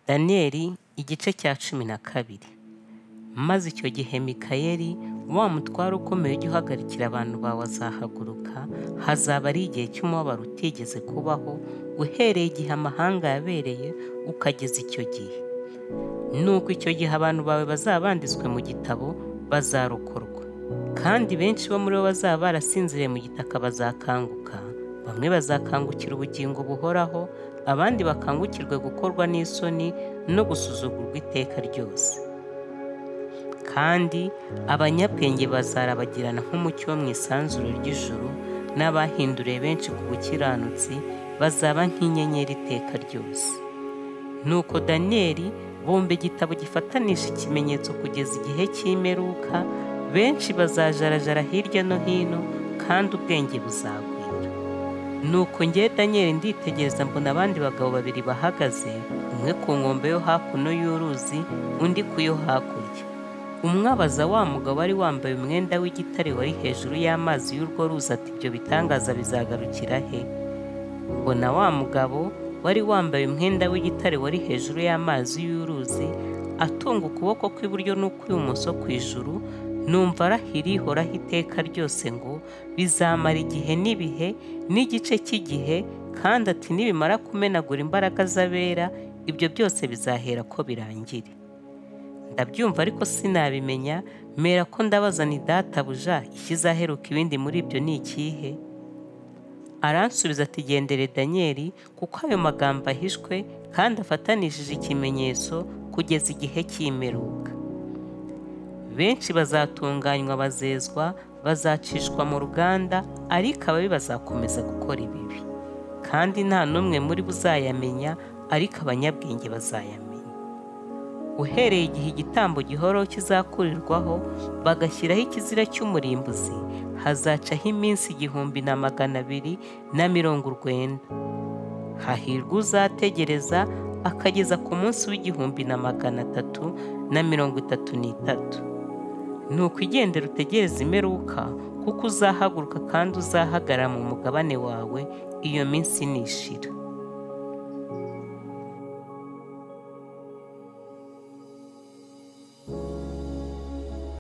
Daniyeli igice cya 12. Maze icyo gihe Mikayeli wa mutware ukomeye ujya uhagarikira abantu bawe azahaguruka, hazaba ari igihe cy'umubabaro utigeze kubaho, uhereye igihe amahanga yabereye ukageza icyo gihe. Nuko icyo gihe abantu bawe bazaba banditswe mu gitabo bazarokorwa, kandi benshi bo muri bo bazaba barasinziriye mu gitaka bazakanguka. Bamwe bazakangukira ubugingo buhoraho, abandi bakangukirwe gukorwa n'isoni no gusuzugurwa iteka ryose. Kandi abanyabwenge bazarabagirana nk'umucyo wo mu isanzure ry'ijuru, n'abahinduriye benshi ku bukiranutsi bazaba nk'inyenyeri iteka ryose. Nuko Daniyeli bumva igitabo gifatanije ikimenyetso kugeza igihe cy'imperuka, benshi bazajarajara hirya no hino, kandi ubwenge buzagwira. Nuko njye Daniyeli nditegereza, mbona abandi bagabo babiri bahagaze, umwe ku nkombe yo hakuno y'uruzi, undi ku yo hakurya. Umwe abaza wa mugabo wari wambaye umwenda w'igitare wari hejuru y'amazi y'urwo ruzi ati, ibyo bitangaza bizagarukira he? Mbona wa mugabo wari wambaye umwenda w'igitare wari hejuru y'amazi y'uruzi atunga ukuboko kw'iburyo n'ukw'ibumoso ku ijuru, numva arahira ihoraho iteka ryose ngo bizamara igihe n'ibihe n'igice cy'igihe, kandi ati nibimara kumenagura imbaraga z'abera, ibyo byose bizahera ko birangire. Ndabyumva ariko sinabimenya, mera ko ndabaza nti databuja, ikizaheruka ibindi muri ibyo ni ikihe? Aransubiza ati, gendere Daniyeli, kuko ayo magambo ahishwe kandi afatanishije ikimenyetso kugeza igihe cy'imperuka. Benshi bazatunganywa bazezwa, bazacishwa mu ruganda, ariko ababi bazakomeza gukora ibibi. Kandi nta n'umwe muri bo uzayamenya, ariko abanyabwenge bazayamenya. Uhereye igihe igitambo gihoraho kizakurirwaho, bagashyiraho ikizira cy'umurimbuzi, hazacaho iminsi 1290. Hahirwa uzategereza akageza ku munsi w'1333. Nuko igendere utegereze imperuka, kuko uzahaguruka kandi uzahagarara mu mugabane wawe, iyo minsi nishira.